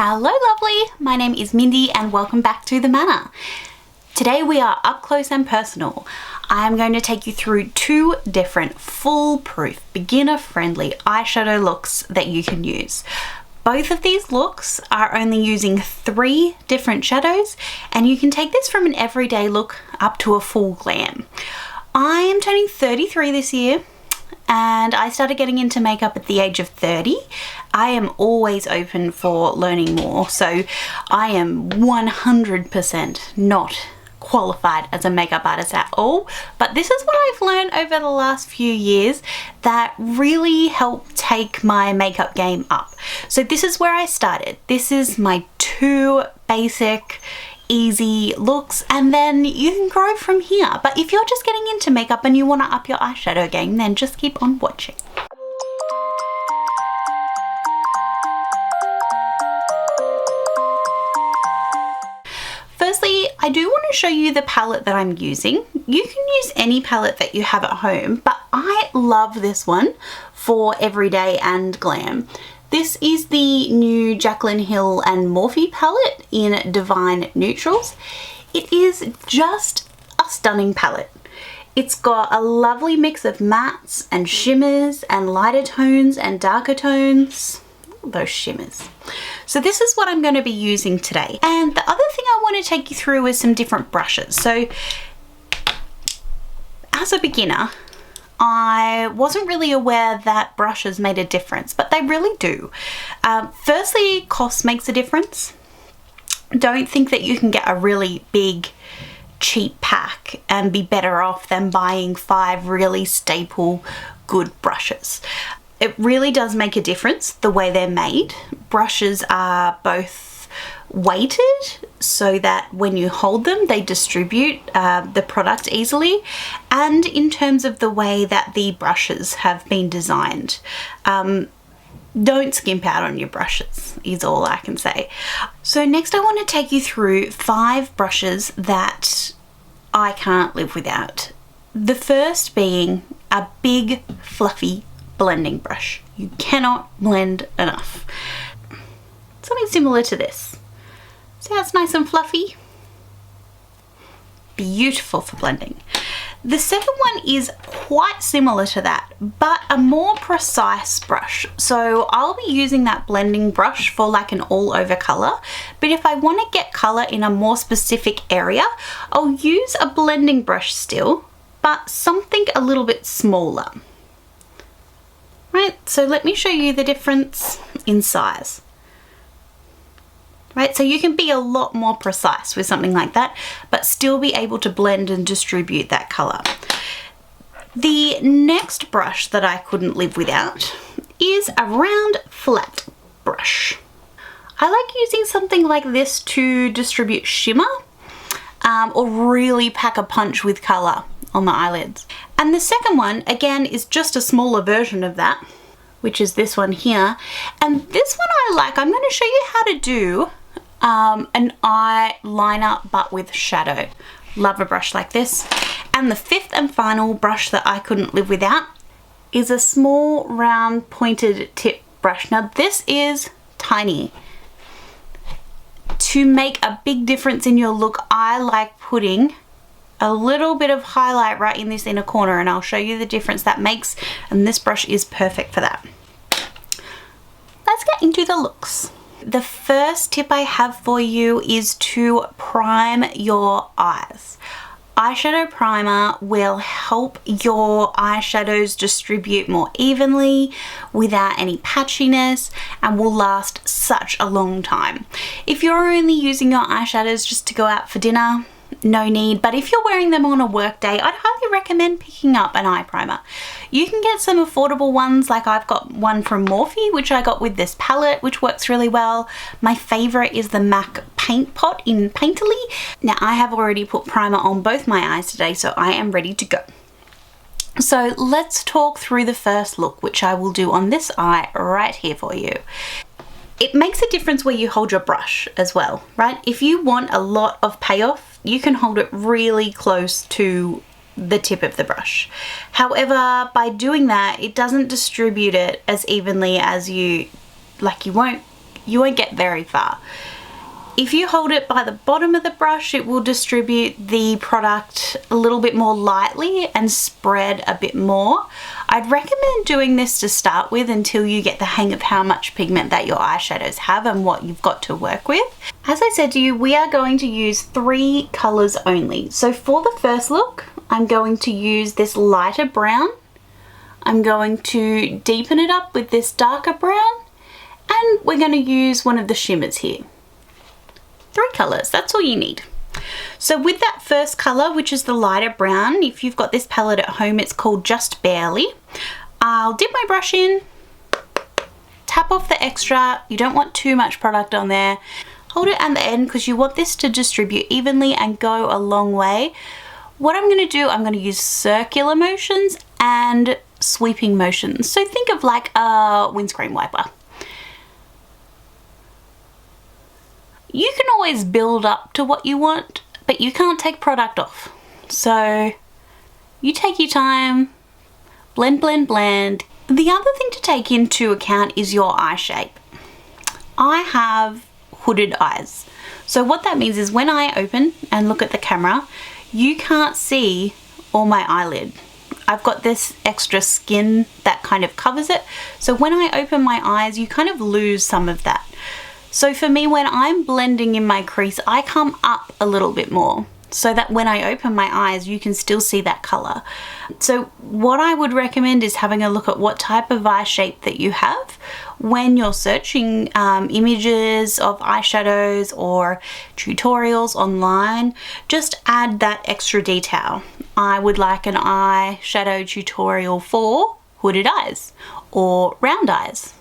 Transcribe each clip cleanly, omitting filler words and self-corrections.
Hello lovely, my name is Mindy and welcome back to the Manor. Today we are up close and personal. I am going to take you through two different foolproof beginner friendly eyeshadow looks that you can use. Both of these looks are only using 3 different shadows and you can take this from an everyday look up to a full glam. I am turning 33 this year and I started getting into makeup at the age of 30. I am always open for learning more, so I am 100% not qualified as a makeup artist at all, but this is what I've learned over the last few years that really helped take my makeup game up. So this is where I started. This is my 2 basic easy looks and then you can grow from here. But if you're just getting into makeup and you want to up your eyeshadow game, then just keep on watching. Firstly, I do want to show you the palette that I'm using. You can use any palette that you have at home, but I love this one for everyday and glam. This is the new Jaclyn Hill and Morphe palette in Divine Neutrals. It is just a stunning palette. It's got a lovely mix of mattes and shimmers and lighter tones and darker tones. Those shimmers. So this is what I'm going to be using today. And the other thing I want to take you through is some different brushes. So as a beginner, I wasn't really aware that brushes made a difference, but they really do. Firstly, cost makes a difference. Don't think that you can get a really big, cheap pack and be better off than buying 5 really staple, good brushes. It really does make a difference the way they're made. Brushes are both weighted so that when you hold them they distribute the product easily, and in terms of the way that the brushes have been designed. Don't skimp out on your brushes is all I can say. So next I want to take you through 5 brushes that I can't live without. The first being a big fluffy blending brush. You cannot blend enough. Something similar to this. See how it's nice and fluffy? Beautiful for blending. The second one is quite similar to that, but a more precise brush. So I'll be using that blending brush for like an all over color, but if I want to get color in a more specific area, I'll use a blending brush still, but something a little bit smaller. Right, so let me show you the difference in size. Right, so you can be a lot more precise with something like that, but still be able to blend and distribute that color. The next brush that I couldn't live without is a round flat brush. I like using something like this to distribute shimmer or really pack a punch with color on the eyelids. And the second one, again, is just a smaller version of that, which is this one here. And this one I like. I'm going to show you how to do an eyeliner, but with shadow. Love a brush like this. And the 5th and final brush that I couldn't live without is a small, round, pointed tip brush. Now, this is tiny. To make a big difference in your look, I like putting a little bit of highlight right in this inner corner, and I'll show you the difference that makes, and this brush is perfect for that. Let's get into the looks. The first tip I have for you is to prime your eyes. Eyeshadow primer will help your eyeshadows distribute more evenly without any patchiness and will last such a long time. If you're only using your eyeshadows just to go out for dinner, no need, but if you're wearing them on a work day, I'd highly recommend picking up an eye primer. You can get some affordable ones, like I've got one from Morphe, which I got with this palette, which works really well. My favorite is the MAC Paint Pot in Painterly. Now I have already put primer on both my eyes today, so I am ready to go. So let's talk through the first look, which I will do on this eye right here for you. It makes a difference where you hold your brush as well, right? If you want a lot of payoff, you can hold it really close to the tip of the brush. However, by doing that, it doesn't distribute it as evenly as you won't you won't get very far. If you hold it by the bottom of the brush, it will distribute the product a little bit more lightly and spread a bit more. I'd recommend doing this to start with until you get the hang of how much pigment that your eyeshadows have and what you've got to work with. As I said to you, we are going to use 3 colors only. So for the first look, I'm going to use this lighter brown. I'm going to deepen it up with this darker brown, and we're going to use one of the shimmers here. 3 colors, that's all you need. So with that first color, which is the lighter brown, if you've got this palette at home, it's called Just Barely. I'll dip my brush in, tap off the extra. You don't want too much product on there. Hold it at the end because you want this to distribute evenly and go a long way. What I'm going to do, I'm going to use circular motions and sweeping motions. So think of like a windscreen wiper. You can always build up to what you want, but you can't take product off. So you take your time, blend, blend, blend. The other thing to take into account is your eye shape. I have hooded eyes. So what that means is when I open and look at the camera, you can't see all my eyelid. I've got this extra skin that kind of covers it. So when I open my eyes, you kind of lose some of that. So for me, when I'm blending in my crease, I come up a little bit more so that when I open my eyes, you can still see that color. So what I would recommend is having a look at what type of eye shape that you have when you're searching images of eyeshadows or tutorials online. Just add that extra detail. I would like an eyeshadow tutorial for hooded eyes or round eyes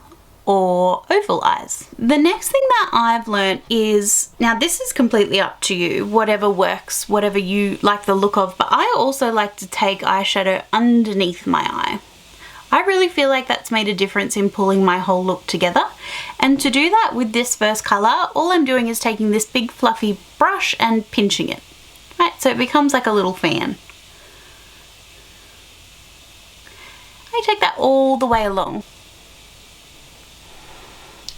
or oval eyes. The next thing that I've learned is, now this is completely up to you, whatever works, whatever you like the look of, but I also like to take eyeshadow underneath my eye. I really feel like that's made a difference in pulling my whole look together. And to do that with this first color, all I'm doing is taking this big fluffy brush and pinching it. Right, so it becomes like a little fan. I take that all the way along.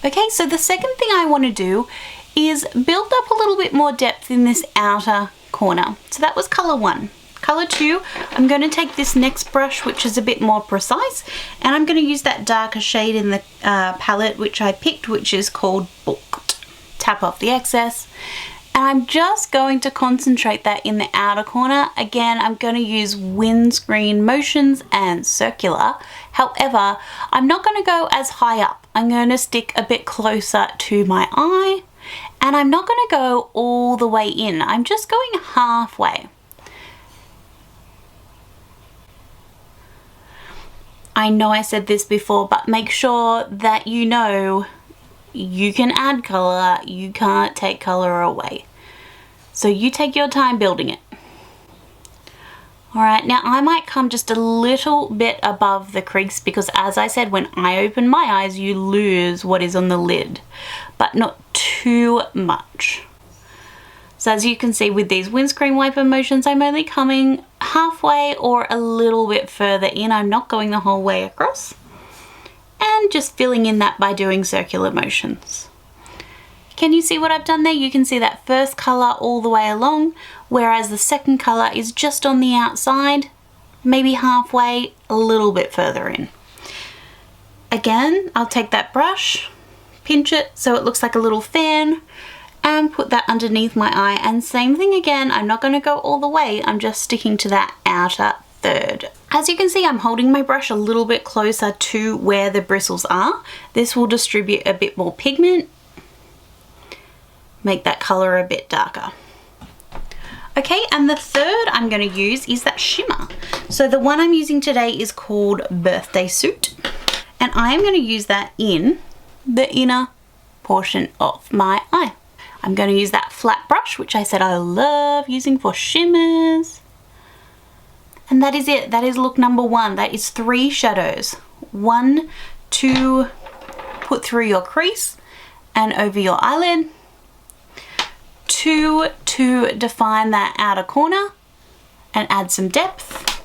Okay, so the second thing I want to do is build up a little bit more depth in this outer corner. So that was color 1. Color 2, I'm going to take this next brush, which is a bit more precise, and I'm going to use that darker shade in the palette which I picked, which is called Booked. Tap off the excess, and I'm just going to concentrate that in the outer corner. Again, I'm going to use windscreen motions and circular. However, I'm not going to go as high up. I'm going to stick a bit closer to my eye, and I'm not going to go all the way in. I'm just going halfway. I know I said this before, but make sure that you know you can add color, you can't take color away. So you take your time building it. Alright, now I might come just a little bit above the crease because, as I said, when I open my eyes, you lose what is on the lid, but not too much. So as you can see with these windscreen wiper motions, I'm only coming halfway or a little bit further in. I'm not going the whole way across. And just filling in that by doing circular motions. Can you see what I've done there? You can see that first color all the way along, whereas the second color is just on the outside, maybe halfway, a little bit further in. Again, I'll take that brush, pinch it so it looks like a little fan, and put that underneath my eye. And same thing again, I'm not going to go all the way, I'm just sticking to that outer third. As you can see, I'm holding my brush a little bit closer to where the bristles are. This will distribute a bit more pigment, make that color a bit darker. Okay, and the third I'm going to use is that shimmer. So the one I'm using today is called Birthday Suit, and I am going to use that in the inner portion of my eye. I'm going to use that flat brush, which I said I love using for shimmers. And that is it. That is look number 1. That is 3 shadows. 1 to put through your crease and over your eyelid. 2 to define that outer corner and add some depth.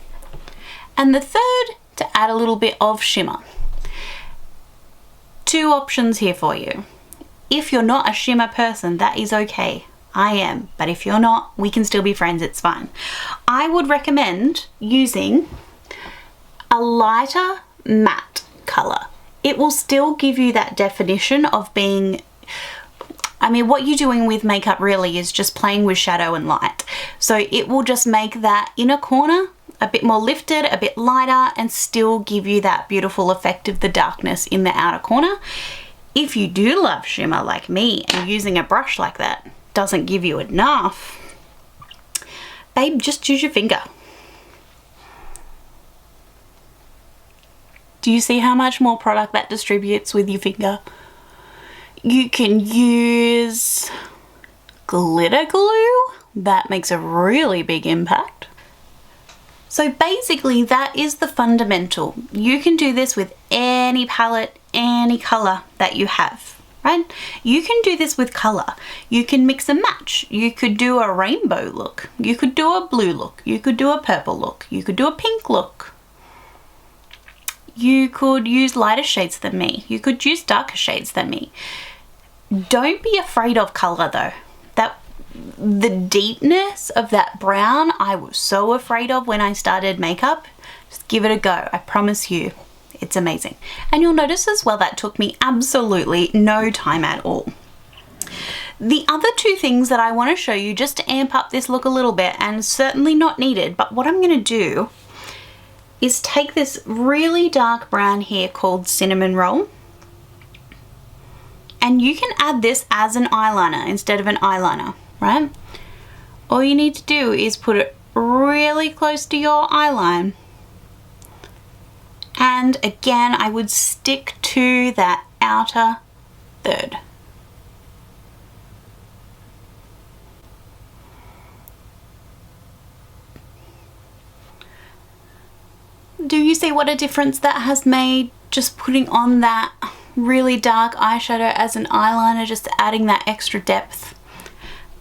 And the third to add a little bit of shimmer. 2 options here for you. If you're not a shimmer person, that is okay. I am, but if you're not, we can still be friends, it's fine. I would recommend using a lighter matte color. It will still give you that definition of being, I mean, what you're doing with makeup really is just playing with shadow and light. So it will just make that inner corner a bit more lifted, a bit lighter, and still give you that beautiful effect of the darkness in the outer corner. If you do love shimmer like me and using a brush like that doesn't give you enough, babe, just use your finger. Do you see how much more product that distributes with your finger? You can use glitter glue. That makes a really big impact. So basically that is the fundamental. You can do this with any palette, any color that you have. Right? You can do this with color. You can mix and match. You could do a rainbow look. You could do a blue look. You could do a purple look. You could do a pink look. You could use lighter shades than me. You could use darker shades than me. Don't be afraid of color though. The deepness of that brown, I was so afraid of when I started makeup. Just give it a go. I promise you. It's amazing. And you'll notice as well that took me absolutely no time at all. The other two things that I want to show you just to amp up this look a little bit, and certainly not needed, but what I'm going to do is take this really dark brown here called Cinnamon Roll, and you can add this as an eyeliner instead of an eyeliner, right? All you need to do is put it really close to your eyeline. And again, I would stick to that outer third. Do you see what a difference that has made? Just putting on that really dark eyeshadow as an eyeliner, just adding that extra depth.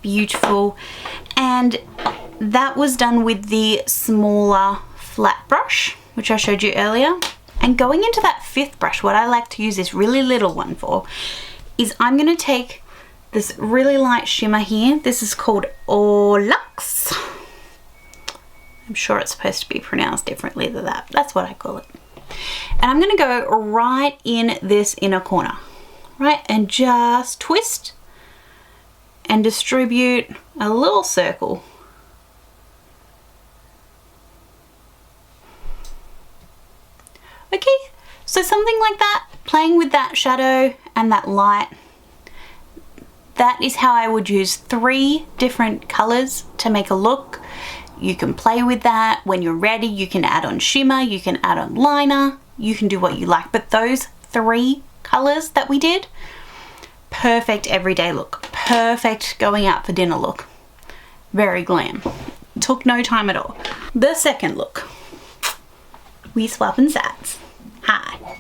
Beautiful. And that was done with the smaller flat brush, which I showed you earlier. And going into that fifth brush, what I like to use this really little one for is I'm going to take this really light shimmer here. This is called Luxe. I'm sure it's supposed to be pronounced differently than that. That's what I call it. And I'm going to go right in this inner corner, right? And just twist and distribute a little circle. Okay, so something like that, playing with that shadow and that light. That is how I would use 3 different colors to make a look. You can play with that. When you're ready, you can add on shimmer, you can add on liner, you can do what you like. But those 3 colors that we did, perfect everyday look, perfect going out for dinner look. Very glam. Took no time at all. The second look, we swapping sides. Hi.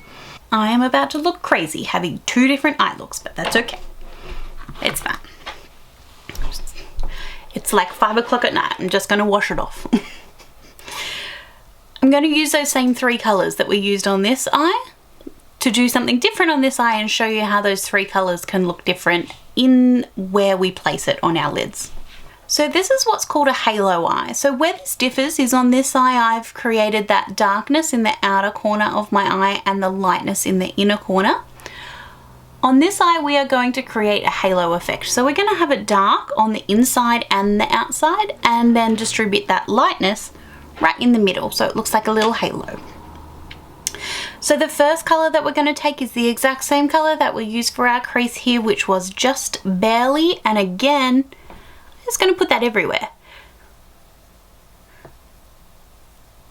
I am about to look crazy having 2 different eye looks, but that's okay. It's fine. It's like 5 o'clock at night. I'm just going to wash it off. I'm going to use those same 3 colors that we used on this eye to do something different on this eye and show you how those 3 colors can look different in where we place it on our lids. So this is what's called a halo eye. So where this differs is on this eye, I've created that darkness in the outer corner of my eye and the lightness in the inner corner. On this eye, we are going to create a halo effect. So we're going to have it dark on the inside and the outside, and then distribute that lightness right in the middle. So it looks like a little halo. So the first color that we're going to take is the exact same color that we used for our crease here, which was Just Barely. And again, just going to put that everywhere.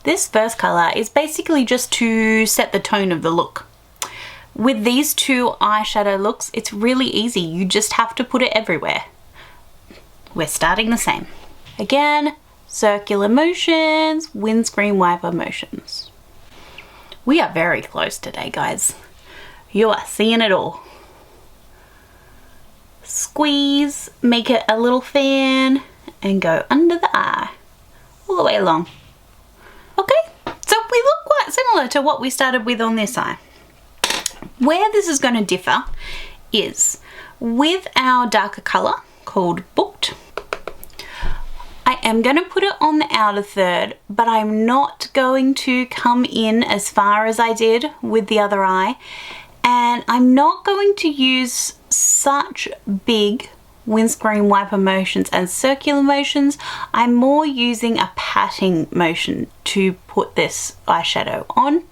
This first color is basically just to set the tone of the look. With these 2 eyeshadow looks, it's really easy. You just have to put it everywhere. We're starting the same. Again, circular motions, windscreen wiper motions. We are very close today, guys. You are seeing it all. Squeeze, make it a little fan, and go under the eye, all the way along. Okay, so we look quite similar to what we started with on this eye. Where this is going to differ is with our darker colour called Booked, I am going to put it on the outer third, but I'm not going to come in as far as I did with the other eye, and I'm not going to use such big windscreen wiper motions and circular motions. I'm more using a patting motion to put this eyeshadow on.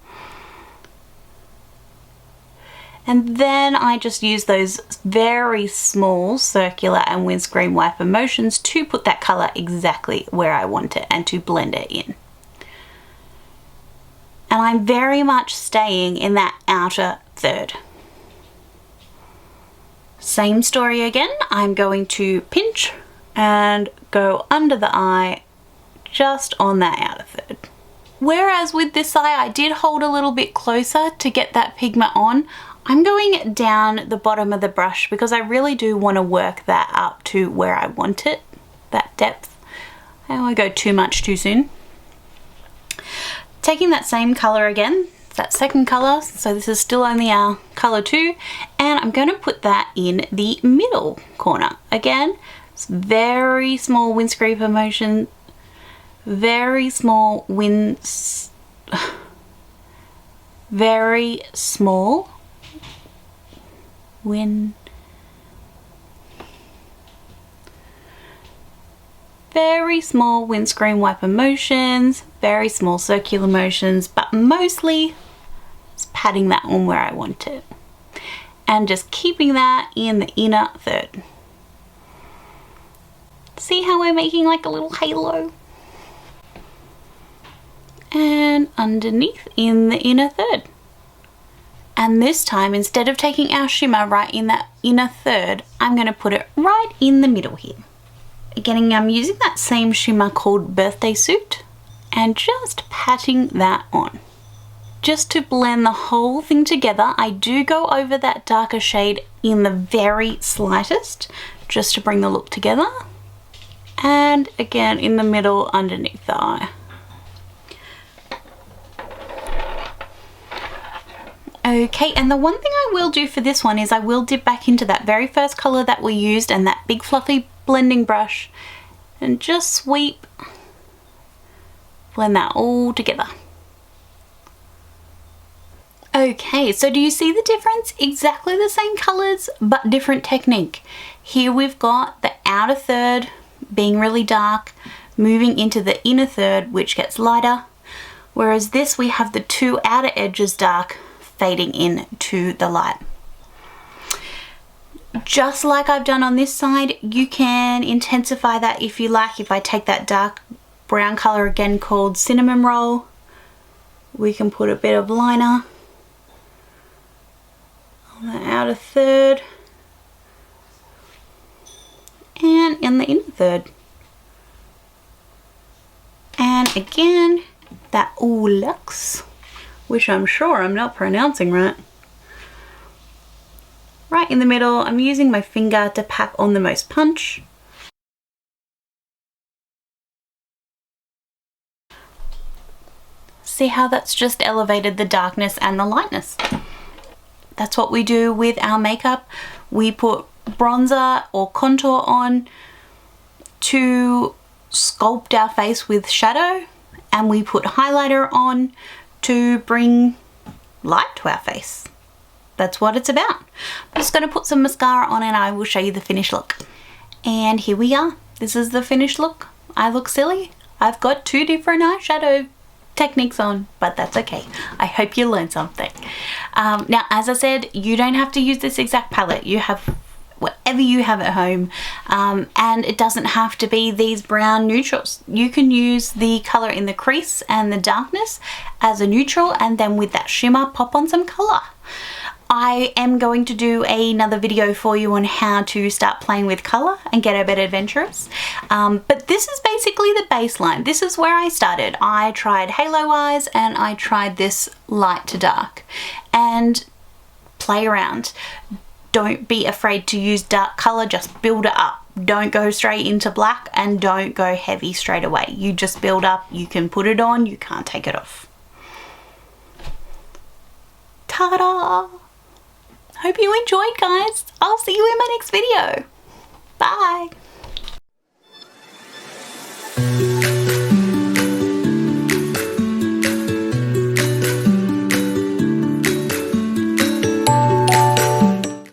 And then I just use those very small circular and windscreen wiper motions to put that colour exactly where I want it and to blend it in. And I'm very much staying in that outer third. Same story again. I'm going to pinch and go under the eye just on that outer third. Whereas with this eye I did hold a little bit closer to get that pigment on, I'm going down the bottom of the brush because I really do want to work that up to where I want it, that depth. I don't want to go too much too soon. Taking that same colour again, that second colour, so this is still only our colour 2, and I'm going to put that in the middle corner. Again, it's very small windscreen motion, very small very small windscreen wiper motions, very small circular motions, but mostly just patting that on where I want it. And just keeping that in the inner third. See how we're making like a little halo? And underneath in the inner third. And this time, instead of taking our shimmer right in that inner third, I'm going to put it right in the middle here. Again, I'm using that same shimmer called Birthday Suit and just patting that on. Just to blend the whole thing together, I do go over that darker shade in the very slightest, just to bring the look together. And again, in the middle underneath the eye. Okay, and the one thing I will do for this one is I will dip back into that very first colour that we used and that big fluffy blending brush and just sweep, blend that all together. Okay, so do you see the difference? Exactly the same colours, but different technique. Here we've got the outer third being really dark, moving into the inner third, which gets lighter, whereas this we have the two outer edges dark, fading in to the light. Just like I've done on this side, you can intensify that if you like. If I take that dark brown colour again called Cinnamon Roll, we can put a bit of liner on the outer third and in the inner third. And again, that Ooh Lux, which I'm sure I'm not pronouncing right. Right in the middle, I'm using my finger to pack on the most punch. See how that's just elevated the darkness and the lightness. That's what we do with our makeup. We put bronzer or contour on to sculpt our face with shadow, and we put highlighter on to bring light to our face. That's what it's about. I'm just going to put some mascara on and I will show you the finished look. And here we are. This is the finished look. I look silly. I've got two different eyeshadow techniques on, but that's okay. I hope you learned something. Now, as I said, you don't have to use this exact palette. You have whatever you have at home, and it doesn't have to be these brown neutrals. You can use the color in the crease and the darkness as a neutral, and then with that shimmer pop on some color. I am going to do another video for you on how to start playing with color and get a bit adventurous, but this is basically the baseline. This is where I started. I tried halo eyes and I tried this light to dark, and play around. Don't be afraid to use dark color, just build it up. Don't go straight into black and don't go heavy straight away. You just build up. You can put it on, you can't take it off. Ta-da! Hope you enjoyed, guys. I'll see you in my next video. Bye.